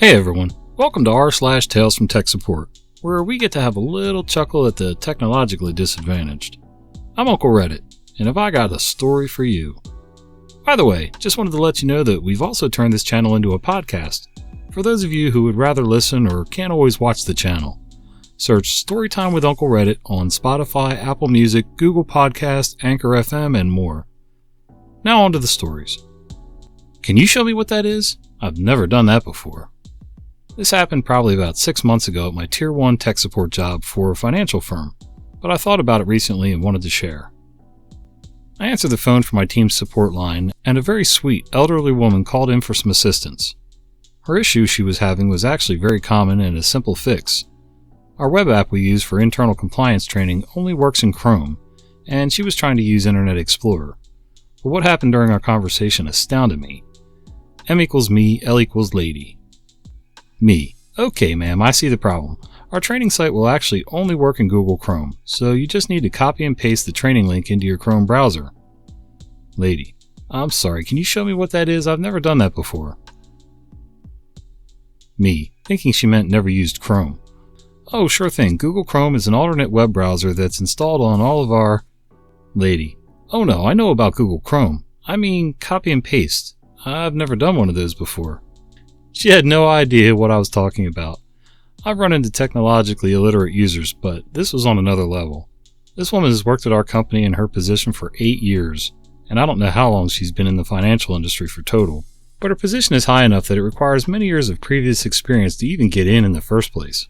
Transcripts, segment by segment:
Hey everyone, welcome to r/Tales from Tech Support, where we get to have a little chuckle at the technologically disadvantaged. I'm Uncle Reddit, and have I got a story for you. By the way, just wanted to let you know that we've also turned this channel into a podcast. For those of you who would rather listen or can't always watch the channel, search Storytime with Uncle Reddit on Spotify, Apple Music, Google Podcasts, Anchor FM, and more. Now on to the stories. Can you show me what that is? I've never done that before. This happened probably about 6 months ago at my Tier 1 tech support job for a financial firm, but I thought about it recently and wanted to share. I answered the phone for my team's support line, and a very sweet, elderly woman called in for some assistance. Her issue she was having was actually very common and a simple fix. Our web app we use for internal compliance training only works in Chrome, and she was trying to use Internet Explorer. But what happened during our conversation astounded me. M equals me, L equals lady. Me. Okay, ma'am, I see the problem. Our training site will actually only work in Google Chrome, so you just need to copy and paste the training link into your Chrome browser. Lady. I'm sorry, can you show me what that is? I've never done that before. Me, thinking she meant never used Chrome. Oh, sure thing. Google Chrome is an alternate web browser that's installed on all of our... Lady. Oh no, I know about Google Chrome. I mean, copy and paste. I've never done one of those before. She had no idea what I was talking about. I've run into technologically illiterate users, but this was on another level. This woman has worked at our company in her position for 8 years, and I don't know how long she's been in the financial industry for total, but her position is high enough that it requires many years of previous experience to even get in the first place.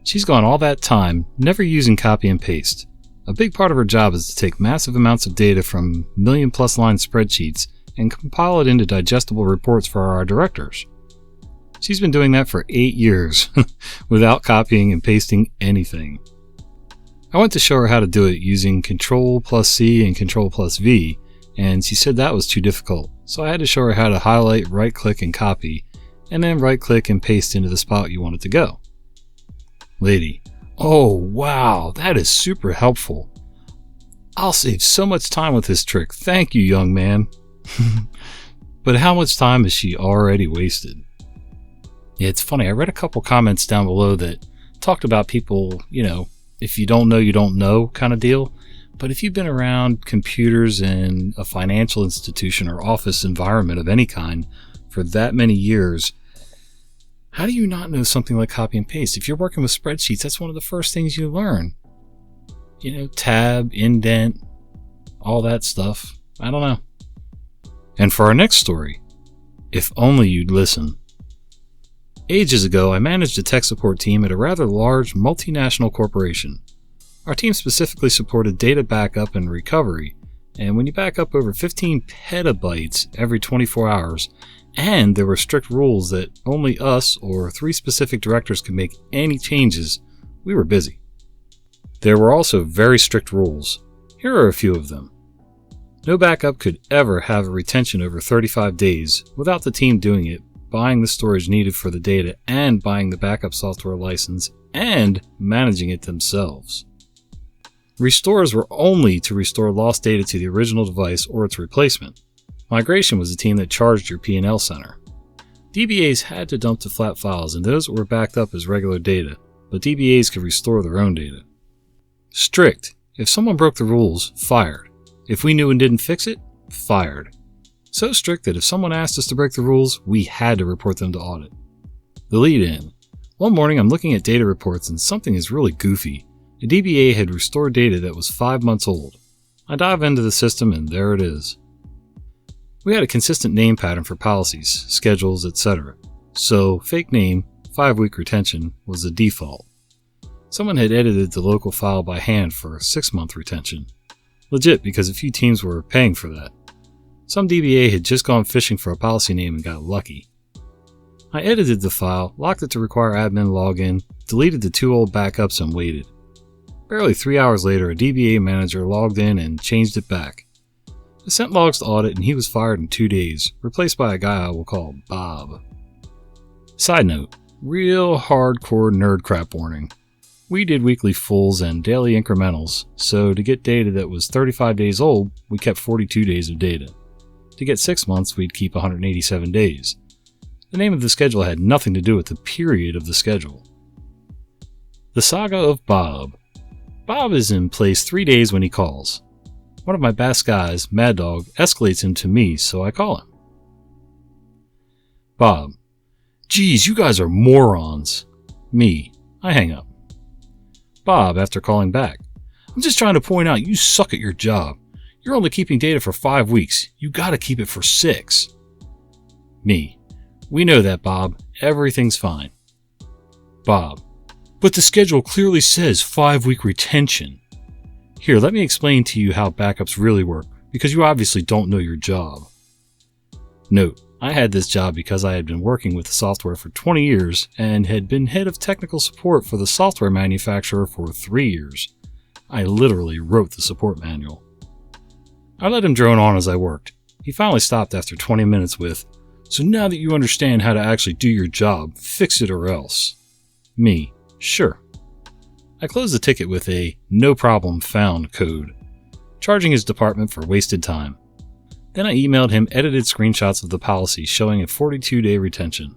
She's gone all that time never using copy and paste. A big part of her job is to take massive amounts of data from million-plus line spreadsheets and compile it into digestible reports for our directors. She's been doing that for 8 years without copying and pasting anything. I went to show her how to do it using Ctrl+C and Ctrl+V, and she said that was too difficult, so I had to show her how to highlight, right-click, and copy, and then right-click and paste into the spot you want it to go. Lady. Oh, wow, that is super helpful. I'll save so much time with this trick. Thank you, young man. But how much time has she already wasted? Yeah, it's funny. I read a couple comments down below that talked about people, if you don't know, you don't know kind of deal. But if you've been around computers in a financial institution or office environment of any kind for that many years, how do you not know something like copy and paste? If you're working with spreadsheets, that's one of the first things you learn. Tab, indent, all that stuff. I don't know. And for our next story, if only you'd listen. Ages ago, I managed a tech support team at a rather large multinational corporation. Our team specifically supported data backup and recovery, and when you back up over 15 petabytes every 24 hours, and there were strict rules that only us or 3 specific directors could make any changes, we were busy. There were also very strict rules. Here are a few of them. No backup could ever have a retention over 35 days without the team doing it, buying the storage needed for the data, and buying the backup software license, and managing it themselves. Restores were only to restore lost data to the original device or its replacement. Migration was the team that charged your P&L center. DBAs had to dump to flat files, and those were backed up as regular data, but DBAs could restore their own data. Strict. If someone broke the rules, fired. If we knew and didn't fix it, fired. So strict that if someone asked us to break the rules, we had to report them to audit. The lead-in. One morning I'm looking at data reports and something is really goofy. A DBA had restored data that was 5 months old. I dive into the system and there it is. We had a consistent name pattern for policies, schedules, etc. So fake name, 5-week retention, was the default. Someone had edited the local file by hand for 6-month retention. Legit, because a few teams were paying for that. Some DBA had just gone fishing for a policy name and got lucky. I edited the file, locked it to require admin login, deleted the 2 old backups, and waited. Barely 3 hours later, a DBA manager logged in and changed it back. I sent logs to audit and he was fired in 2 days, replaced by a guy I will call Bob. Side note, real hardcore nerd crap warning. We did weekly fulls and daily incrementals, so to get data that was 35 days old, we kept 42 days of data. To get 6 months, we'd keep 187 days. The name of the schedule had nothing to do with the period of the schedule. The saga of Bob. Bob is in place 3 days when he calls. One of my best guys, Mad Dog, escalates him to me, so I call him. Bob. Geez, you guys are morons. Me. I hang up. Bob, after calling back. I'm just trying to point out you suck at your job. You're only keeping data for 5 weeks. You gotta keep it for 6. Me. We know that, Bob. Everything's fine. Bob. But the schedule clearly says 5-week retention. Here, let me explain to you how backups really work, because you obviously don't know your job. Note, I had this job because I had been working with the software for 20 years and had been head of technical support for the software manufacturer for 3 years. I literally wrote the support manual. I let him drone on as I worked. He finally stopped after 20 minutes with, "So now that you understand how to actually do your job, fix it or else." Me. Sure. I closed the ticket with a "no problem found" code, charging his department for wasted time. Then I emailed him edited screenshots of the policy showing a 42-day retention.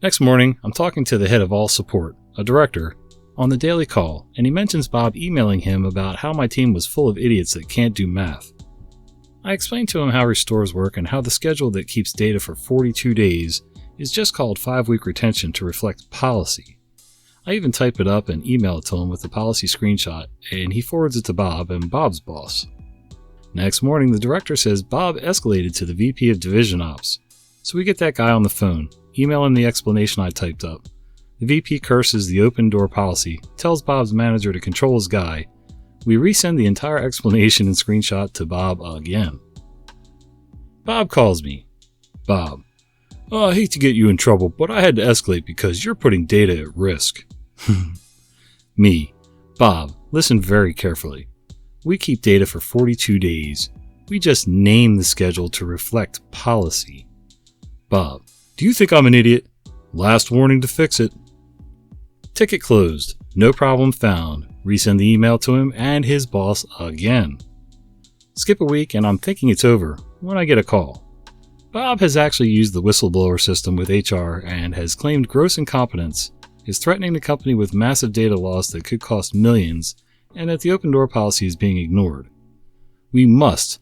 Next morning, I'm talking to the head of all support, a director, on the daily call, and he mentions Bob emailing him about how my team was full of idiots that can't do math. I explained to him how restores work and how the schedule that keeps data for 42 days is just called 5-week retention to reflect policy. I even type it up and email it to him with the policy screenshot, and he forwards it to Bob and Bob's boss. Next morning, the director says Bob escalated to the VP of Division Ops. So we get that guy on the phone, email him the explanation I typed up. The VP curses the open door policy, tells Bob's manager to control his guy. We resend the entire explanation and screenshot to Bob again. Bob calls me. Bob. I hate to get you in trouble, but I had to escalate because you're putting data at risk. Me. Bob, listen very carefully. We keep data for 42 days. We just name the schedule to reflect policy. Bob. Do you think I'm an idiot? Last warning to fix it. Ticket closed. No problem found. Resend the email to him and his boss again. Skip a week and I'm thinking it's over when I get a call. Bob has actually used the whistleblower system with HR and has claimed gross incompetence, is threatening the company with massive data loss that could cost millions, and that the open door policy is being ignored. We must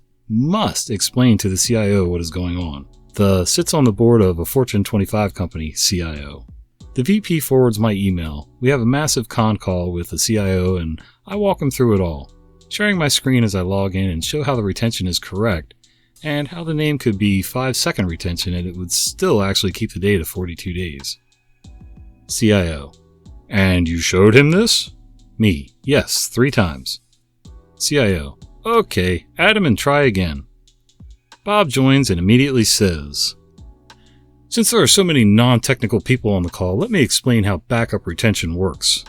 explain to the CIO what is going on. The sits on the board of a Fortune 25 company CIO. The VP forwards my email. We have a massive con call with the CIO and I walk him through it all, sharing my screen as I log in and show how the retention is correct, and how the name could be 5-second retention and it would still actually keep the data 42 days. CIO. And you showed him this? Me. Yes, 3 times. CIO. Okay, add him and try again. Bob joins and immediately says, "Since there are so many non-technical people on the call, let me explain how backup retention works."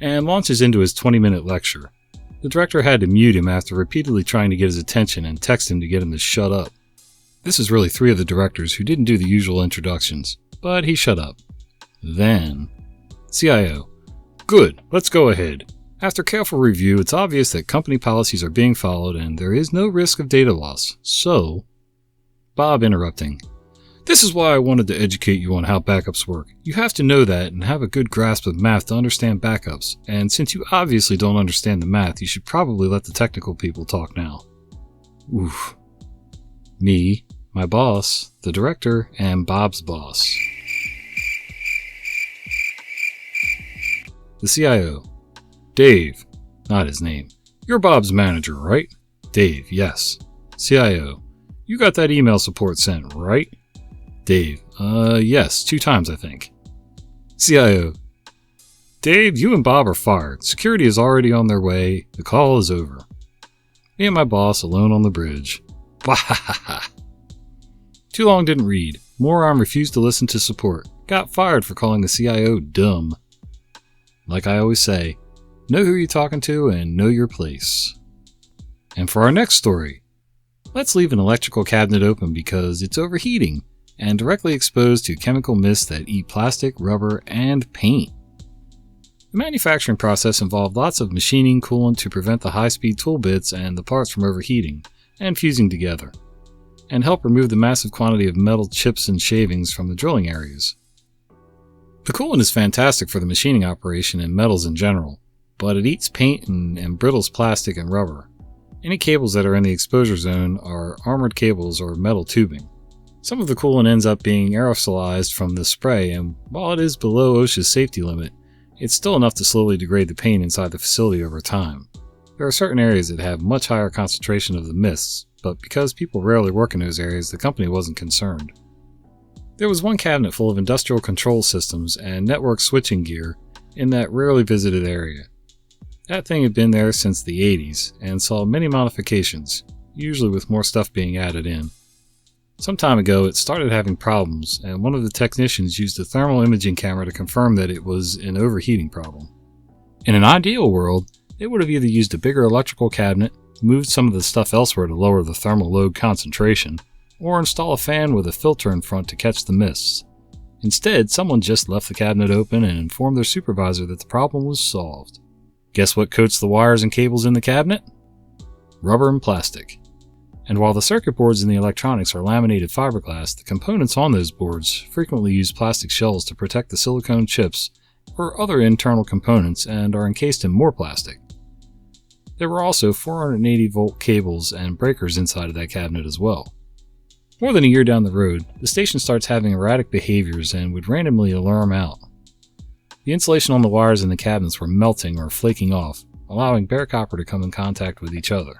And launches into his 20-minute lecture. The director had to mute him after repeatedly trying to get his attention and text him to get him to shut up. This is really 3 of the directors who didn't do the usual introductions, but he shut up. Then, CIO. Good, let's go ahead. After careful review, it's obvious that company policies are being followed and there is no risk of data loss. So, Bob interrupting. This is why I wanted to educate you on how backups work. You have to know that and have a good grasp of math to understand backups. And since you obviously don't understand the math, you should probably let the technical people talk now. Oof. Me, my boss, the director, and Bob's boss. The CIO. Dave. Not his name. You're Bob's manager, right? Dave. Yes. CIO. You got that email support sent, right? Dave. Yes. 2 times, I think. CIO. Dave, you and Bob are fired. Security is already on their way. The call is over. Me and my boss alone on the bridge. Wahahaha. Too long didn't read. Moron refused to listen to support. Got fired for calling the CIO dumb. Like I always say, know who you're talking to and know your place. And for our next story, let's leave an electrical cabinet open because it's overheating and directly exposed to chemical mists that eat plastic, rubber, and paint. The manufacturing process involved lots of machining coolant to prevent the high-speed tool bits and the parts from overheating and fusing together. and help remove the massive quantity of metal chips and shavings from the drilling areas. The coolant is fantastic for the machining operation and metals in general, but it eats paint and brittles plastic and rubber. Any cables that are in the exposure zone are armored cables or metal tubing. Some of the coolant ends up being aerosolized from the spray, and while it is below OSHA's safety limit, it's still enough to slowly degrade the paint inside the facility over time. There are certain areas that have much higher concentration of the mists, but because people rarely work in those areas, the company wasn't concerned. There was one cabinet full of industrial control systems and network switching gear in that rarely visited area. That thing had been there since the 80s and saw many modifications, usually with more stuff being added in. Some time ago, it started having problems, and one of the technicians used a thermal imaging camera to confirm that it was an overheating problem. In an ideal world, they would have either used a bigger electrical cabinet, moved some of the stuff elsewhere to lower the thermal load concentration, or install a fan with a filter in front to catch the mists. Instead, someone just left the cabinet open and informed their supervisor that the problem was solved. Guess what coats the wires and cables in the cabinet? Rubber and plastic. And while the circuit boards in the electronics are laminated fiberglass, the components on those boards frequently use plastic shells to protect the silicone chips or other internal components and are encased in more plastic. There were also 480-volt cables and breakers inside of that cabinet as well. More than a year down the road, the station starts having erratic behaviors and would randomly alarm out. The insulation on the wires in the cabinets were melting or flaking off, allowing bare copper to come in contact with each other.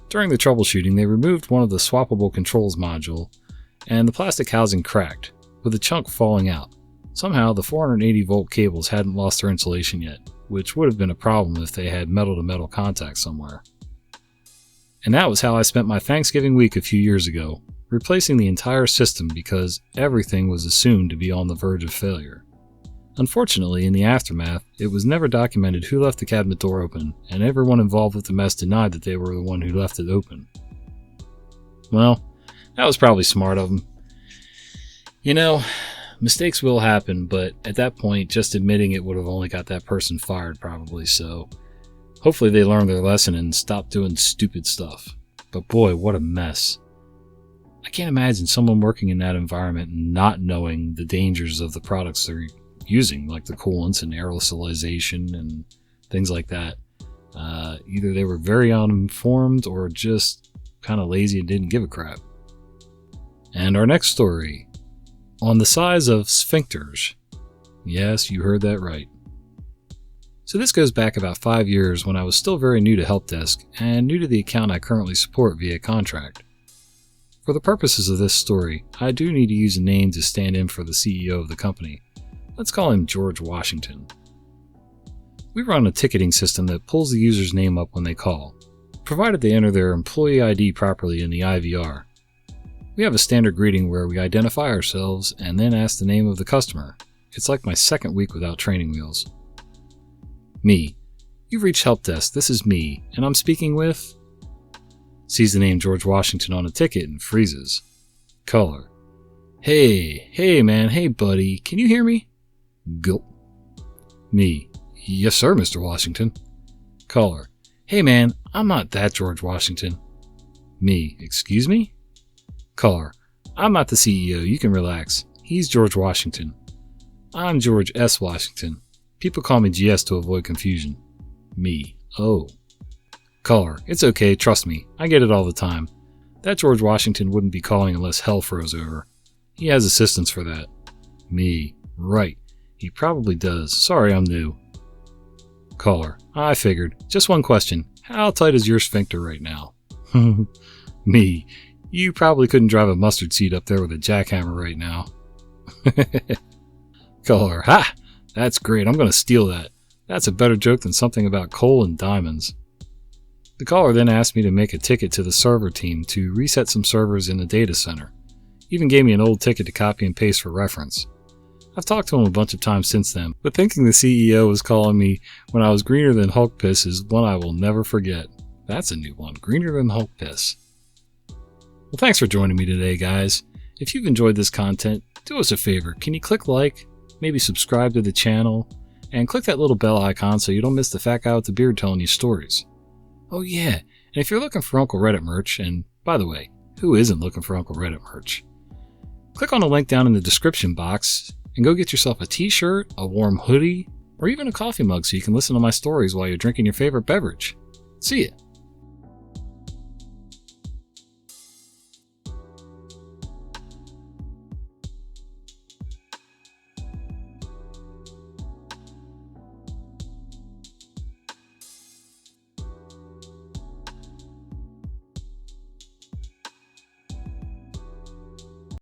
During the troubleshooting, they removed one of the swappable controls module, and the plastic housing cracked, with a chunk falling out. Somehow, the 480-volt cables hadn't lost their insulation yet, which would have been a problem if they had metal-to-metal contact somewhere. And that was how I spent my Thanksgiving week a few years ago, replacing the entire system because everything was assumed to be on the verge of failure. Unfortunately, in the aftermath, it was never documented who left the cabinet door open, and everyone involved with the mess denied that they were the one who left it open. Well, that was probably smart of them. You know, mistakes will happen, but at that point, just admitting it would have only got that person fired probably, so hopefully they learned their lesson and stopped doing stupid stuff. But boy, what a mess. I can't imagine someone working in that environment and not knowing the dangers of the products they're using, like the coolants and aerosolization and things like that. Either they were very uninformed or just kind of lazy and didn't give a crap. And our next story, on the size of sphincters. Yes, you heard that right. So this goes back about 5 years when I was still very new to Help Desk and new to the account I currently support via contract. For the purposes of this story, I do need to use a name to stand in for the CEO of the company. Let's call him George Washington. We run a ticketing system that pulls the user's name up when they call, provided they enter their employee ID properly in the IVR. We have a standard greeting where we identify ourselves and then ask the name of the customer. It's like my second week without training wheels. Me. You've reached Help Desk. This is me, and I'm speaking with... Sees the name George Washington on a ticket and freezes. Caller. Hey man, hey buddy, can you hear me? Gulp. Me. Yes sir, Mr. Washington. Caller. Hey man, I'm not that George Washington. Me. Excuse me? Caller. I'm not the CEO, you can relax. He's George Washington. I'm George S. Washington. People call me GS to avoid confusion. Me. Oh. Caller. It's okay, trust me. I get it all the time. That George Washington wouldn't be calling unless hell froze over. He has assistants for that. Me. Right. He probably does. Sorry, I'm new. Caller. I figured. Just one question. How tight is your sphincter right now? Me. You probably couldn't drive a mustard seed up there with a jackhammer right now. Caller. Ha! That's great. I'm going to steal that. That's a better joke than something about coal and diamonds. The caller then asked me to make a ticket to the server team to reset some servers in the data center. Even gave me an old ticket to copy and paste for reference. I've talked to him a bunch of times since then, but thinking the CEO was calling me when I was greener than Hulk Piss is one I will never forget. That's a new one, greener than Hulk Piss. Well, thanks for joining me today, guys. If you've enjoyed this content, do us a favor. Can you click like, maybe subscribe to the channel, and click that little bell icon so you don't miss the fat guy with the beard telling you stories. Oh yeah, and if you're looking for Uncle Reddit merch, and by the way, Who isn't looking for Uncle Reddit merch? Click on the link down in the description box and go get yourself a t-shirt, a warm hoodie, or even a coffee mug so you can listen to my stories while you're drinking your favorite beverage. See ya!